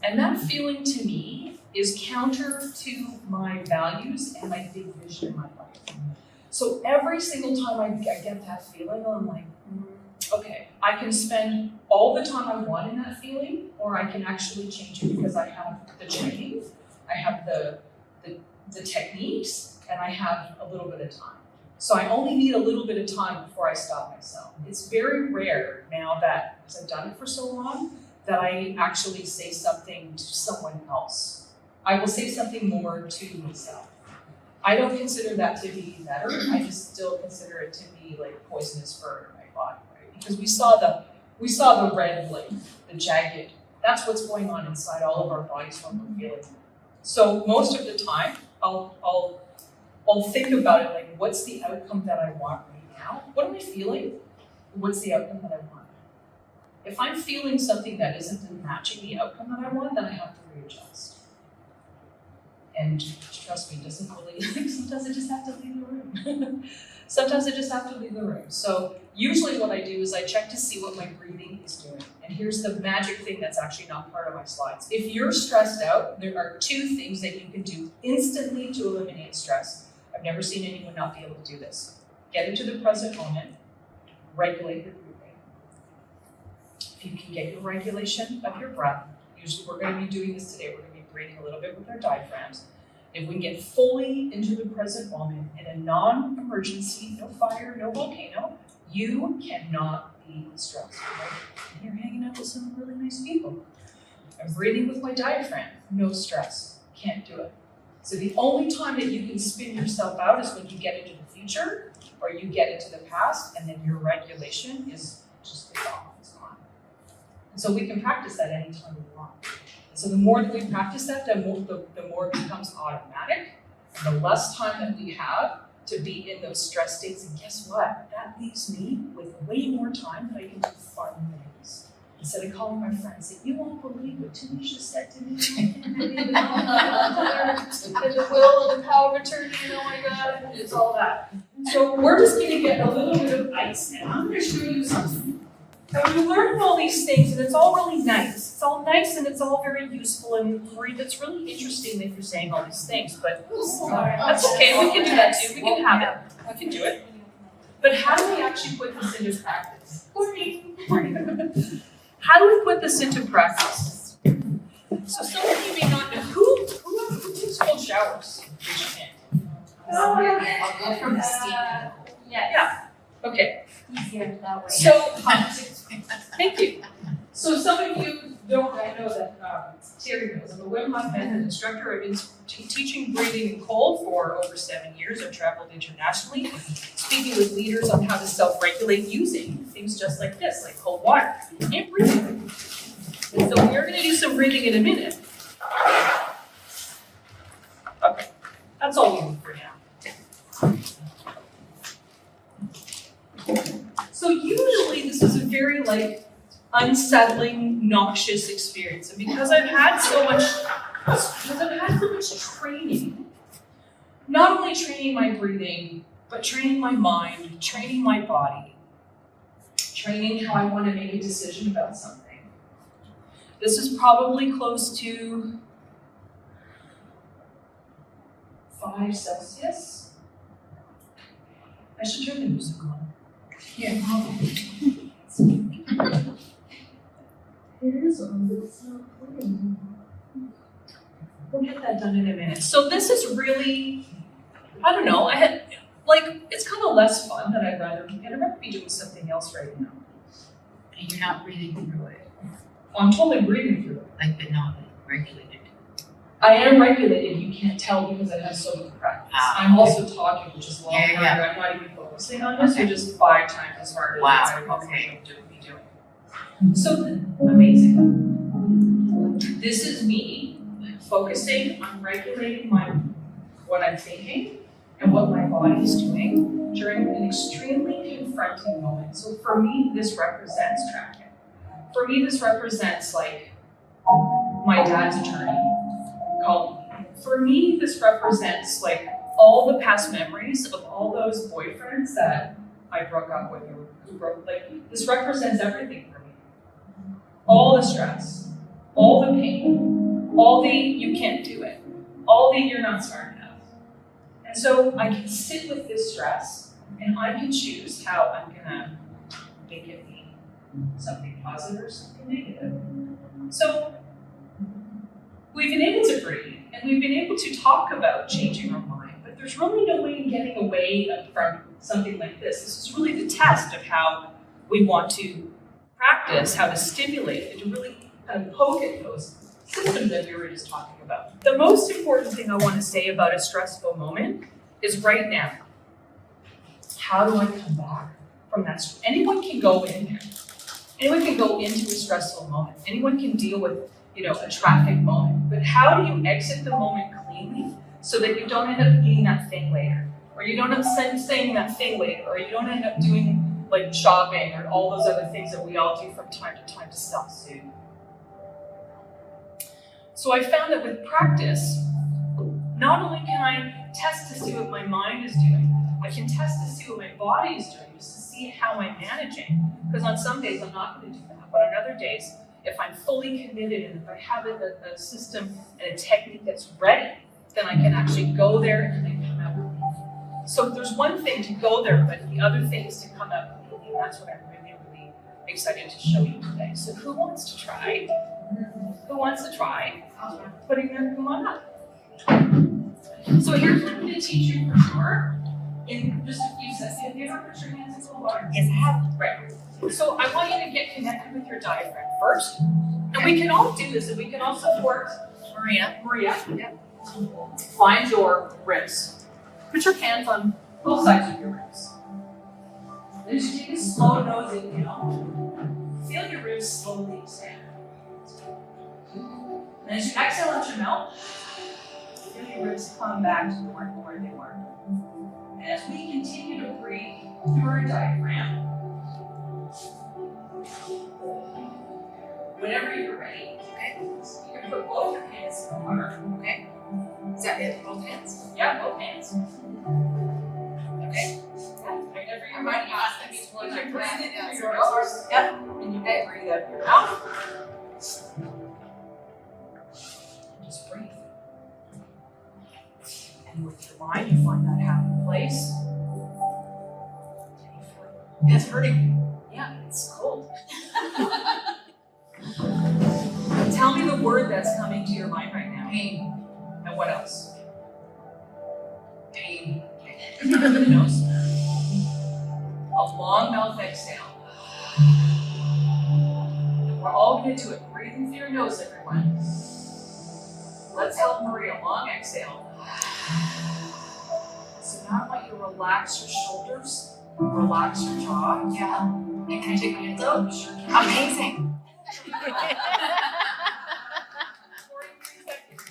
And that feeling to me is counter to my values and my big vision in my life. So every single time I get that feeling, I'm like, okay, I can spend all the time I want in that feeling, or I can actually change it because I have the training, I have the techniques, and I have a little bit of time. So I only need a little bit of time before I stop myself. It's very rare now that, because I've done it for so long, that I actually say something to someone else. I will say something more to myself. I don't consider that to be better. I just still consider it to be like poisonous for my body, right? Because we saw the red light, the jagged. That's what's going on inside all of our bodies when we're feeling. So most of the time, I'll think about it like, what's the outcome that I want right now? What am I feeling? What's the outcome that I want? If I'm feeling something that isn't matching the outcome that I want, then I have to readjust. And trust me, it doesn't really, sometimes I just have to leave the room. Sometimes I just have to leave the room. So usually what I do is I check to see what my breathing is doing. And here's the magic thing that's actually not part of my slides. If you're stressed out, there are 2 things that you can do instantly to eliminate stress. I've never seen anyone not be able to do this. Get into the present moment, regulate your breathing. If you can get your regulation of your breath, usually we're going to be doing this today. We're going to be breathing a little bit with our diaphragms. If we can get fully into the present moment in a non-emergency, no fire, no volcano, you cannot be stressed. Right? And you're hanging out with some really nice people. I'm breathing with my diaphragm, no stress, can't do it. So the only time that you can spin yourself out is when you get into the future or you get into the past, and then your regulation is just gone. It's gone. And so we can practice that anytime we want. So the more that we practice that, the more it becomes automatic, and the less time that we have to be in those stress states. And guess what? That leaves me with way more time that I can do fun things. Instead of calling my friends, say, you won't believe what Tanisha said to me. The will, the power of attorney, oh my God, it's all that. So we're just gonna get a little bit of ice, and I'm gonna show you something. And we learn all these things, and it's all really nice. It's all nice, and it's all very useful, and it's really interesting that you're saying all these things, but that's okay, we can do that too, we can have it, we can do it. But how do we actually put this into practice? How do we put this into practice? So some of you may not know, who's cold showers? Raise your hand. I'll go from the steam. Yeah, okay. Easier that way. So, thank you. So some of you don't, I know that Terry knows, I'm a Wim Hof method instructor. I've been teaching breathing in cold for over 7 years. I've traveled internationally, speaking with leaders on how to self-regulate using things just like this, like cold water and breathing. And so we're gonna do some breathing in a minute. Okay, that's all we need for now. So usually this is a very unsettling, noxious experience. And because I've had so much training, not only training my breathing, but training my mind, training my body, training how I want to make a decision about something. This is probably close to 5 Celsius. I should turn the music on. Yeah. We'll get that done in a minute. So this is really, I don't know, it's kind of less fun that I'd rather be doing something else right now. And you're not breathing through it. I'm totally breathing through it. But not regulated. I am regulated, you can't tell because I have so much practice. I'm also talking, which is a lot harder. I'm not even focusing on this, you're just 5 times as hard as I would be doing. So, amazing. This is me focusing on regulating what I'm thinking and what my body is doing during an extremely confronting moment. So for me, this represents tracking. For me, this represents my dad's attorney called me. For me, this represents all the past memories of all those boyfriends that I broke up with, this represents everything for me. All the stress, all the pain, all the you can't do it, all the you're not smart enough. And so I can sit with this stress and I can choose how I'm gonna make it mean something positive or something negative. So we've been able to breathe and we've been able to talk about changing our mind, but there's really no way in getting away from something like this. This is really the test of how we want to practice, how to stimulate, and to really kind of poke at those systems that we were just talking about. The most important thing I want to say about a stressful moment is right now. How do I come back from that? Anyone can go in there. Anyone can go into a stressful moment. Anyone can deal with, a traffic moment. But how do you exit the moment cleanly so that you don't end up eating that thing later? Or you don't end up saying that thing later? Or you don't end up doing like shopping or all those other things that we all do from time to time to self-soothe? So I found that with practice, not only can I test to see what my mind is doing, I can test to see what my body is doing, just to see how I'm managing. Because on some days I'm not going to do that, but on other days, if I'm fully committed and if I have a system and a technique that's ready, then I can actually go there and then come out relief. So there's one thing to go there, but the other thing is to come out relief, and that's what I'm really, really excited to show you today. So who wants to try? Who wants to try putting their come on up? So here's what I'm going to teach you for sure in just a few seconds. Have you ever put your hands in cold water? Yes, I have. Right. So I want you to get connected with your diaphragm first. And we can all do this, and we can all support Maria. Yep. Find your ribs. Put your hands on both sides of your ribs. Then as you take a slow nose inhale, feel your ribs slowly expand. And as you exhale out your mouth, feel your ribs come back to where they were. And as we continue to breathe through our diaphragm, whenever you're ready, okay, you can put both your hands in the water. Okay. Is that it? Both hands? Yeah, both hands. Okay. Yeah, whenever I you're might ready, ask them each you one. can breathe in Yeah, through your nose. Yep. And you can breathe out your mouth. Just breathe. And with your mind, you find that happy place. It's hurting. Yeah, it's cold. Tell me the word that's coming to your mind right now. Pain. And what else? Pain. Through the nose. A long mouth exhale. And we're all going to do it. Breathing through your nose, everyone. Let's help Marie. A long exhale. So now I want you to relax your shoulders, relax your jaw. Yeah. And can I take my hands out? Sure can. Amazing. 43 seconds.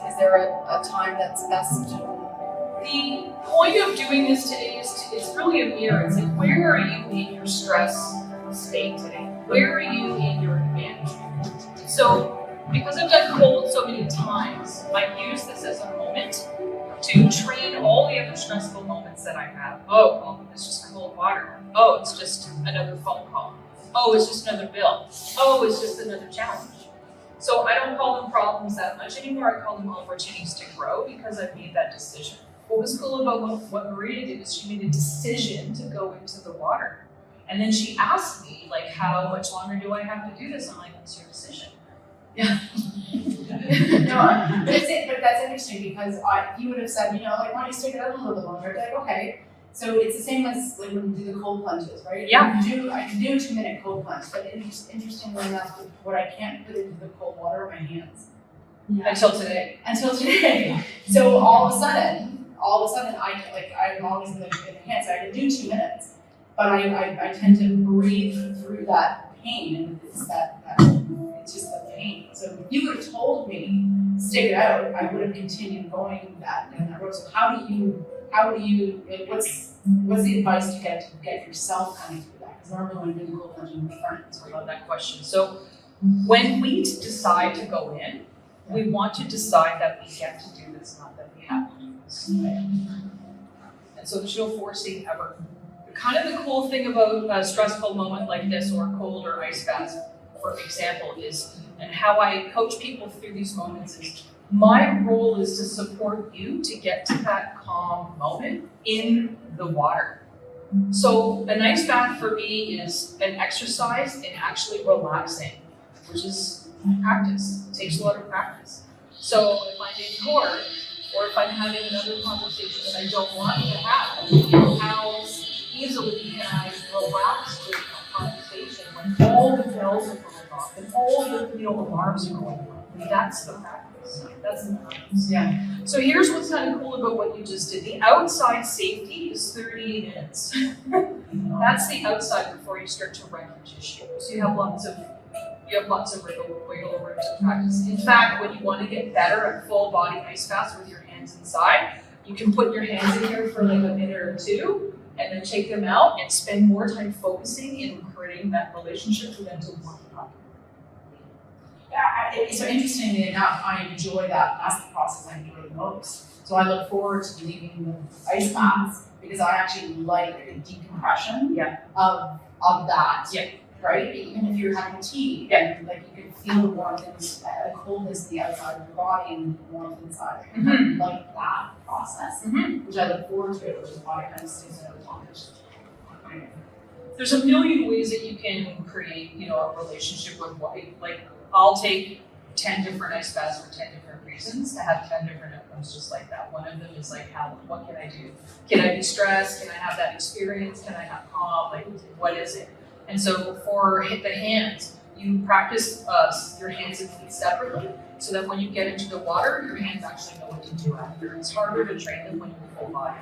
Is there a time that's best? The point of doing this today is it's really a mirror. It's like, where are you in your stress state today? Where are you in your management? So, because I've done cold so many times, I use this as a moment to train all the other stressful moments that I have. Oh, well, it's just cold water. Oh, it's just another phone call. Oh, it's just another bill. Oh, it's just another challenge. So I don't call them problems that much anymore. I call them opportunities to grow because I've made that decision. What was cool about what Maria did is she made a decision to go into the water. And then she asked me, like, how much longer do I have to do this? I'm like, it's your decision. Yeah. No, but that's interesting because you would have said, like, why don't you stick it out a little bit longer? I'd be like, okay. So it's the same as like when we do the cold plunges, right? Yeah. I can do a 2-minute cold plunge, but interestingly enough, what I can't put into the cold water are my hands. Yeah. Until today. So all of a sudden, I'm always in the hands. So I can do 2 minutes, but I tend to breathe through that pain, and it's it's just the pain. So if you would have told me stick it out, I would have continued going down that road. So how do you what's the advice to get yourself kind of through that? Because normally when we do the cold plunge in front, I love that question. So when we decide to go in, we want to decide that we get to do this, not that we have to. practice. Right? And so there's no forcing ever. Kind of the cool thing about a stressful moment like this, or a cold or ice bath, for example, is, and how I coach people through these moments is, my role is to support you to get to that calm moment in the water. So an ice bath for me is an exercise in actually relaxing, which is practice. It takes a lot of practice. So if I'm in court, or if I'm having another conversation that I don't want to have, how easily can I relax with a conversation when all the bells are going off and all the alarms are going off? And that's the practice. That's the practice. Yeah. So here's what's kind of cool about what you just did. The outside safety is 30 minutes. That's the outside before you start to wreck your tissue. So you have lots of wiggle room to practice. In fact, when you want to get better at full body ice baths with your hands inside, you can put your hands in here for like a minute or two, and then take them out and spend more time focusing in creating that relationship with them to warm up. Yeah, so interestingly enough, I enjoy that. That's the process I enjoy the most. So I look forward to leaving the ice baths because I actually like the decompression of that. Yeah. Right? Even if you're having tea, like you can feel the warmth and the coldness of the outside of your body and the warmth inside. Mm-hmm. I like that process, which I look forward to, which is why I kind of stays out of time. There's a million ways that you can create, a relationship with white. Like, I'll take 10 different ice baths for 10 different reasons to have 10 different outcomes just like that. One of them is like, what can I do? Can I be stressed? Can I have that experience? Can I have calm? Like, what is it? And so for the hands, you practice your hands and feet separately so that when you get into the water, your hands actually know what to do after. It's harder to train them when you're full body.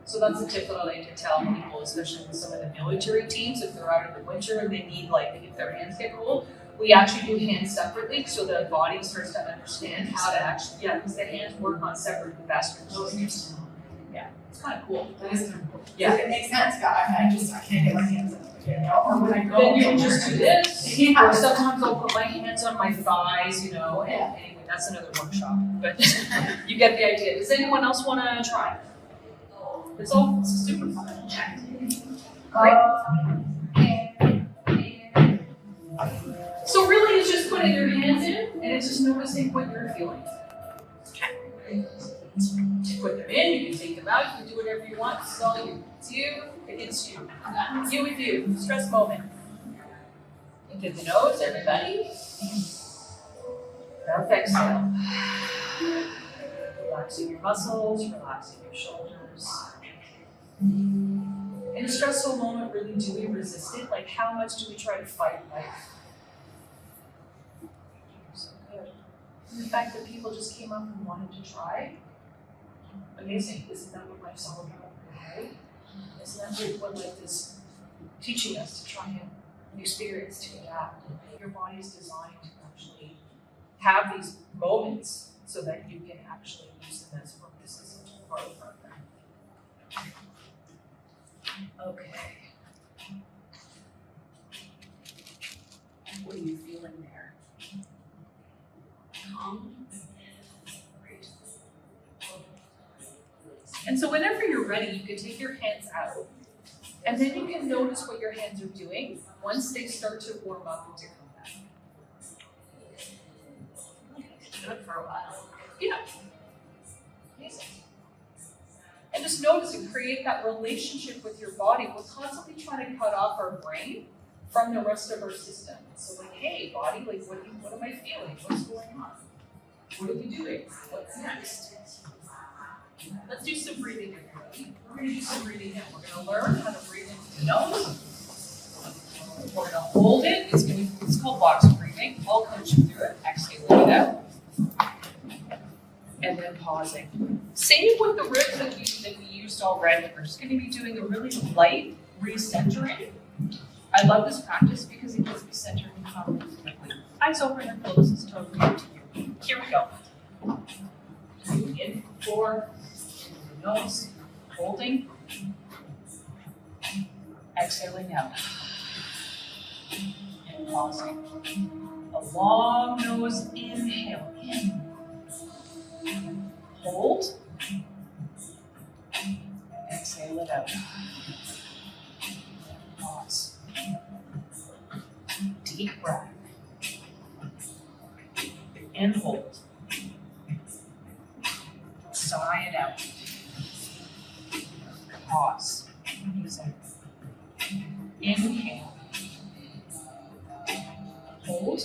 So that's the tip that I like to tell people, especially with some of the military teams, if they're out in the winter and they need, if their hands get cold, we actually do hands separately so the body starts to understand how to actually, because the hands work on separate vascular systems. Yeah, it's kind of cool. That is kind of cool. Yeah. It makes sense, but I can't get my hands in it, or when I go. Then you can just do this. Yeah. Or sometimes I'll put my hands on my thighs, and anyway, that's another workshop. But you get the idea. Does anyone else want to try? It's super fun. Great. So really it's just putting your hands in and it's just noticing what you're feeling. Okay. You put them in, you can take them out, you can do whatever you want. It's all you. It's you against you. You with you. Stress moment. Into the nose, everybody. Mouth exhale. Relaxing your muscles, relaxing your shoulders. In a stressful moment, really, do we resist it? Like, how much do we try to fight life? So good. And the fact that people just came up and wanted to try, amazing. Isn't that what life's all about, right? Isn't that what life is teaching us, to try and experience, to adapt? Your body is designed to actually have these moments so that you can actually use them as purposes of growth. Okay. What are you feeling there? Calm. Great. And so whenever you're ready, you can take your hands out, and then you can notice what your hands are doing once they start to warm up and to come back. Do it for a while. Yeah. Amazing. And just notice and create that relationship with your body. We're constantly trying to cut off our brain from the rest of our system. So hey, body, what am I feeling? What's going on? What are we doing? What's next? Let's do some breathing, everybody. We're going to do some breathing now. We're going to learn how to breathe into the nose. We're going to hold it. It's called box breathing. I'll coach you through it. Exhaling it out. And then pausing. Same with the ribs that we used already. We're just going to be doing a really light recentering. I love this practice because it gets me centered and calm quickly. Eyes open and closed is totally up to you. Here we go. In 4, in the nose, holding, exhaling out, and pausing. A long nose inhale in. Hold, Exhale it out. Pause. Deep breath. And hold. Sigh it out. Pause. Using. Inhale. Hold.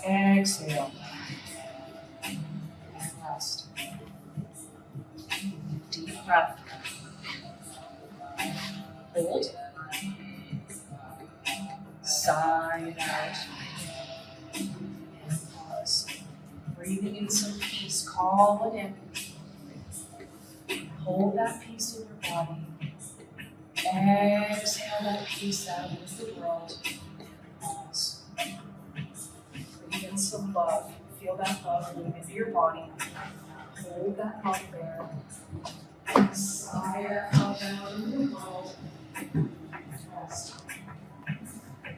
Exhale. And rest. Deep breath. Hold. Sigh it out. And pause. Breathing in some peace. Call it in. Hold that peace in your body. Exhale that peace out into the world. Pause. Breathe in some love. Feel that love move into your body. Hold that love there. Sigh that love out into the world. Rest.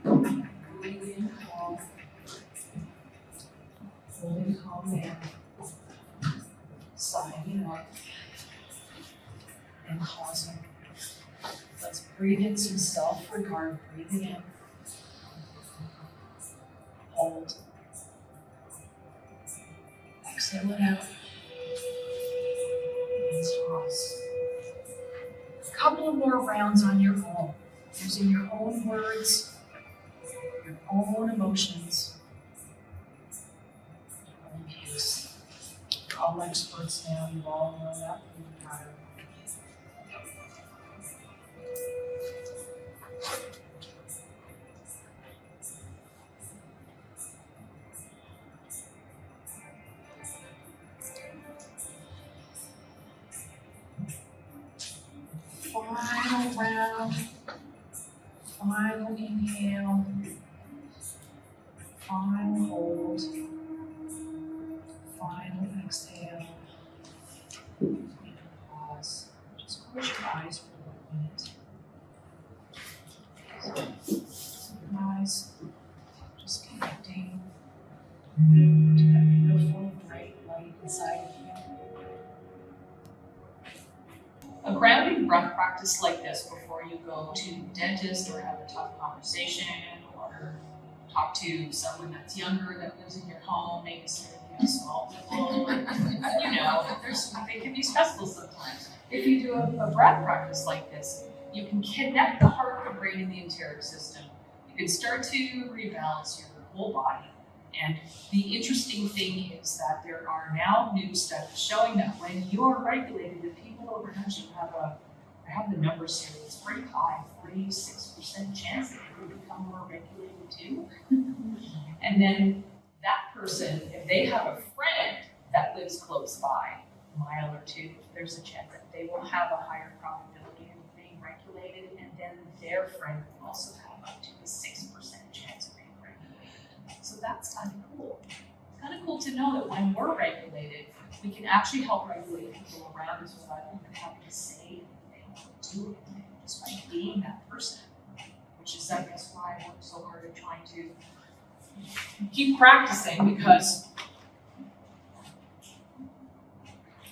Breathe in calm. Holding calm there. Sighing out. And pausing. Let's breathe in some self-regard. Breathing in. Hold. Exhale it out. And pause. A couple of more rounds on your own, using your own words, your own emotions, your own peace. You're all experts now. You all know that pattern. Final round, final inhale, final hold, final exhale, and pause. Just close your eyes for 1 minute. Your eyes, just connecting to that beautiful bright light inside of you. A grounding breath practice like this before you go to the dentist or have a tough conversation or talk to someone that's younger that lives in your home, maybe serving you a small nibble. You know, they can be stressful sometimes. If you do a breath practice like this, you can connect the heart, the brain, and the enteric system. You can start to rebalance your whole body. And the interesting thing is that there are now new studies showing that when you're regulated, the people around you I have the numbers here, it's pretty high, 46% chance that you will become more regulated too. And then that person, if they have a friend that lives close by, a mile or two, there's a chance that they will have a higher probability of being regulated, and then their friend will also have up to a 6% chance of being regulated. So that's kind of cool. It's kind of cool to know that when we're regulated, we can actually help regulate people around us without even having to say anything or do anything, just by being that person. Which is, I guess, why I work so hard at trying to keep practicing, because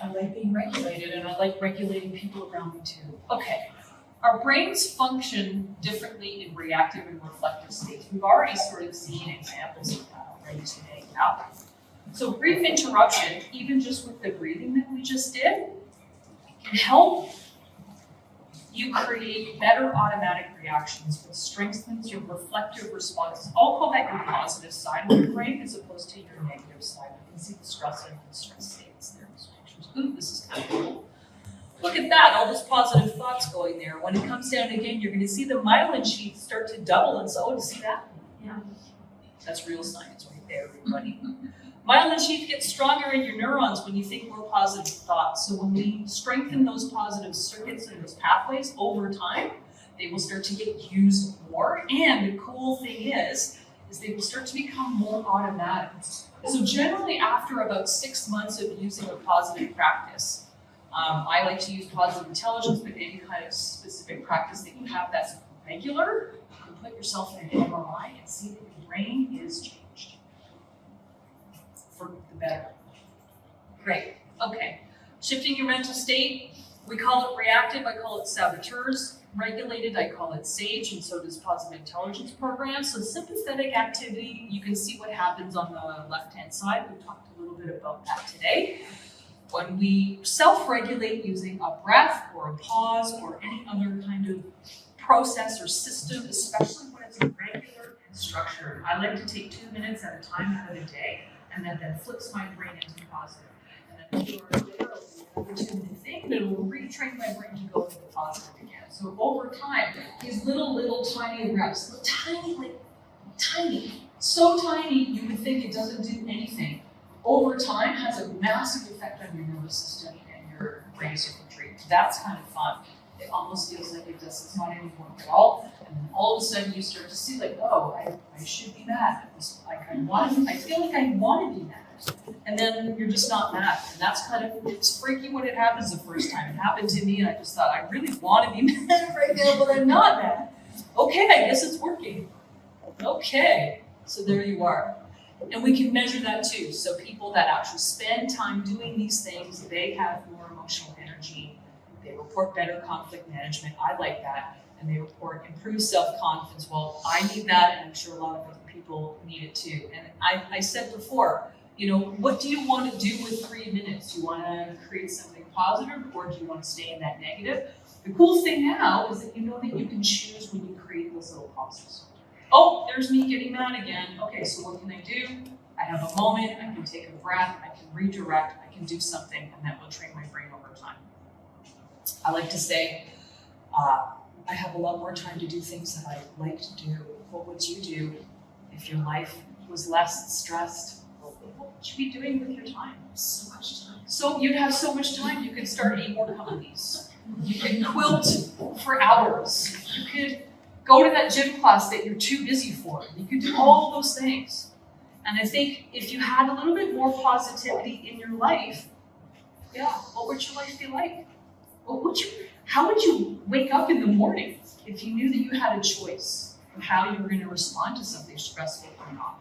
I like being regulated and I like regulating people around me too. Okay, our brains function differently in reactive and reflective states. We've already sort of seen examples of that already today. Now, so brief interruption, even just with the breathing that we just did, can help you create better automatic reactions, which strengthens your reflective response. I'll call that your positive side of your brain as opposed to your negative side. You can see the stress and the stress states there in those pictures. Ooh, this is kind of cool. Look at that, all those positive thoughts going there. When it comes down again, you're going to see the myelin sheath start to double and so. See that? Yeah. That's real science right there, everybody. Myelin sheath gets stronger in your neurons when you think more positive thoughts. So when we strengthen those positive circuits and those pathways over time, they will start to get used more. And the cool thing is they will start to become more automatic. So generally after about 6 months of using a positive practice, I like to use positive intelligence, but any kind of specific practice that you have that's regular, you can put yourself in an MRI and see that your brain is changed for the better. Great. Okay. Shifting your mental state, we call it reactive, I call it saboteurs. Regulated, I call it SAGE, and so does positive intelligence program. So sympathetic activity, you can see what happens on the left-hand side. We talked a little bit about that today. When we self-regulate using a breath or a pause or any other kind of process or system, especially when it's regular and structured. I like to take 2 minutes at a time out of the day, and that then flips my brain into positive. And then a few hours later, I'll do another 2 minute thing, and it will retrain my brain to go into the positive again. So over time, these little tiny breaths, tiny, so tiny you would think it doesn't do anything. Over time, has a massive effect on your nervous system and your brain circuitry. That's kind of fun. It almost feels like it does. It's not any work at all. And then all of a sudden you start to see like, oh, I should be mad. I feel like I want to be mad. And then you're just not mad. And that's kind of, it's freaky when it happens the first time. It happened to me and I just thought, I really want to be mad right now, but I'm not mad. Okay, I guess it's working. Okay, so there you are. And we can measure that too. So people that actually spend time doing these things, they have more emotional energy. They report better conflict management. I like that. And they report improved self-confidence. Well, I need that, and I'm sure a lot of other people need it too. And I said before, you know, what do you want to do with 3 minutes? Do you want to create something positive, or do you want to stay in that negative? The cool thing now is that you know that you can choose when you create those little pauses. Oh, there's me getting mad again. Okay, so what can I do? I have a moment, I can take a breath, I can redirect, I can do something, and that will train my brain over time. I like to say, I have a lot more time to do things that I like to do. What would you do if your life was less stressed? What would you be doing with your time? So much time. So you'd have so much time, you could start 8 more companies. You could quilt for hours. You could go to that gym class that you're too busy for. You could do all those things. And I think if you had a little bit more positivity in your life, yeah, what would your life be like? How would you wake up in the morning if you knew that you had a choice of how you were going to respond to something stressful or not?